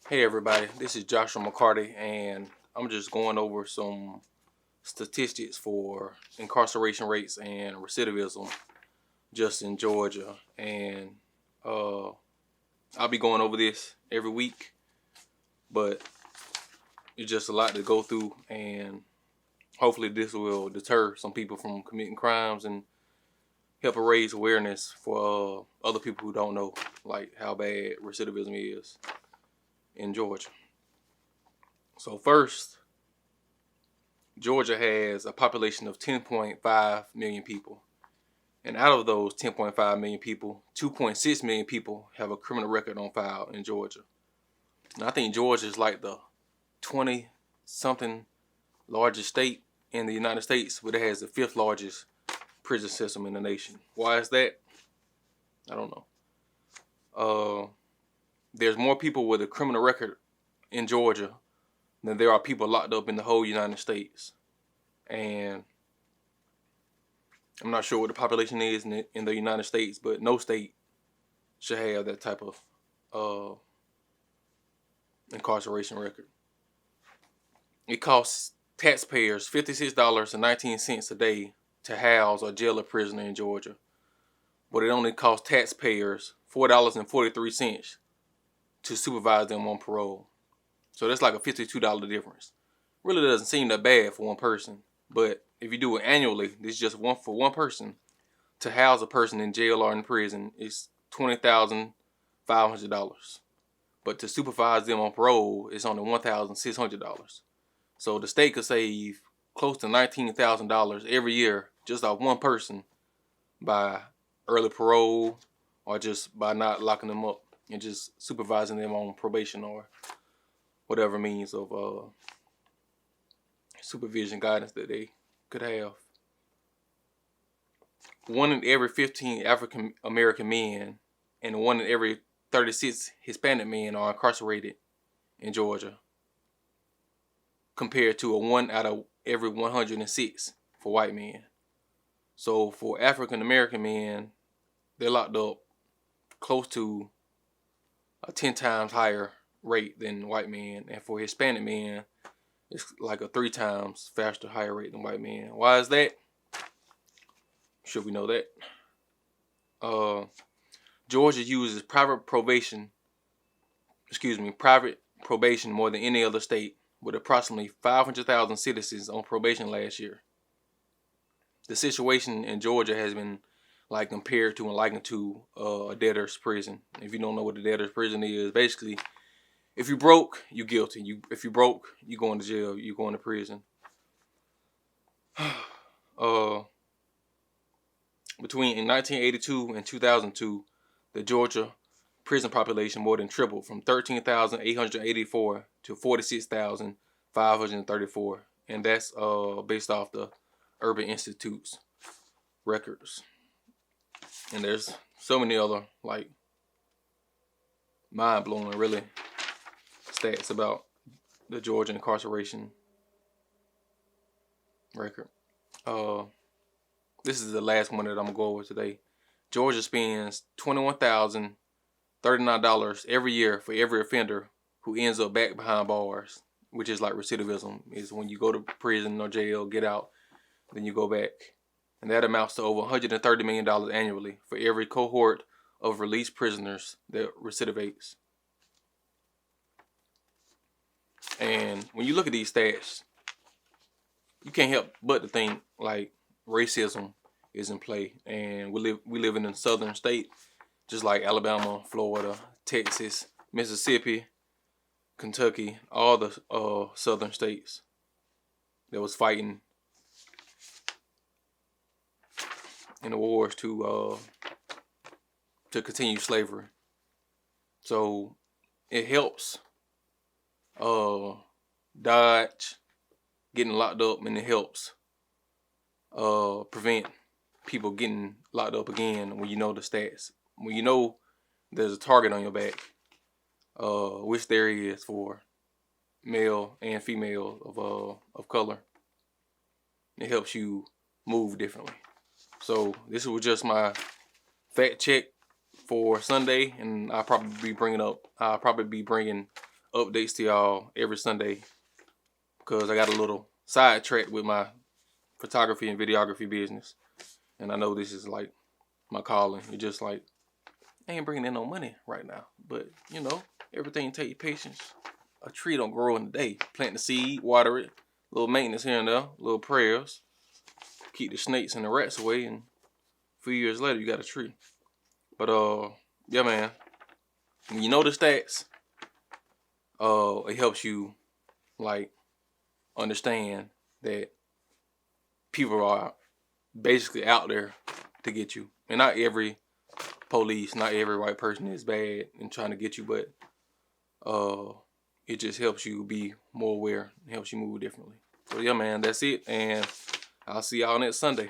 Hey everybody, this is Joshua McCarty, and I'm just going over some statistics for incarceration rates and recidivism just in Georgia. And I'll be going over this every week, but it's just a lot to go through, and hopefully this will deter some people from committing crimes and help raise awareness for other people who don't know, like how bad recidivism is in Georgia. So first, Georgia has a population of 10.5 million people. And out of those 10.5 million people, 2.6 million people have a criminal record on file in Georgia. And I think Georgia is like the 20-something largest state in the United States, but it has the 5th largest prison system in the nation. Why is that? I don't know. There's more people with a criminal record in Georgia than there are people locked up in the whole United States. And I'm not sure what the population is in the United States, but no state should have that type of incarceration record. It costs taxpayers $56.19 a day to house or jail a prisoner in Georgia, but it only costs taxpayers $4.43 to supervise them on parole. So that's like a $52 difference. Really doesn't seem that bad for one person, but if you do it annually, this is just for one person. To house a person in jail or in prison is $20,500. But to supervise them on parole is only $1,600. So the state could save close to $19,000 every year just off one person by early parole or just by not locking them up and just supervising them on probation or whatever means of supervision guidance that they could have. 1 in every 15 African American men and 1 in every 36 Hispanic men are incarcerated in Georgia, compared to a 1 out of every 106 for white men. So for African American men, they're locked up close to a 10 times higher rate than white men, and for Hispanic men, it's like a 3 times faster, higher rate than white men. Why is that? Should we know that? Georgia uses private probation more than any other state, with approximately 500,000 citizens on probation last year. The situation in Georgia has been compared to and likened to a debtor's prison. If you don't know what a debtor's prison is, basically, if you broke, you guilty. If you broke, you going to jail. You going to prison. Between 1982 and 2002, the Georgia prison population more than tripled from 13,884 to 46,534, and that's based off the Urban Institute's records. And there's so many other mind-blowing really stats about the Georgia incarceration record. This is the last one that I'm gonna go over today. Georgia spends $21,039 every year for every offender who ends up back behind bars, which is like recidivism. Is when you go to prison or jail, get out, then you go back. And that amounts to over $130 million annually for every cohort of released prisoners that recidivates. And when you look at these stats, you can't help but to think racism is in play. And we live in a southern state, just like Alabama, Florida, Texas, Mississippi, Kentucky, all the southern states that was fighting in the wars to continue slavery. So it helps dodge getting locked up, and it helps prevent people getting locked up again when you know the stats. When you know there's a target on your back, which there is for male and female of color, it helps you move differently. So this was just my fact check for Sunday, and I'll probably be bringing updates to y'all every Sunday because I got a little sidetracked with my photography and videography business. And I know this is like my calling. It's just like, I ain't bringing in no money right now. But, you know, everything take patience. A tree don't grow in a day. Plant the seed, water it, little maintenance here and there, little prayers. Keep the snakes and the rats away, and a few years later, you got a tree. But, yeah, man. When you know the stats, it helps you, like, understand that people are basically out there to get you. And not every police, not every white person is bad and trying to get you, but it just helps you be more aware and helps you move differently. So yeah, man, that's it, and I'll see y'all next Sunday.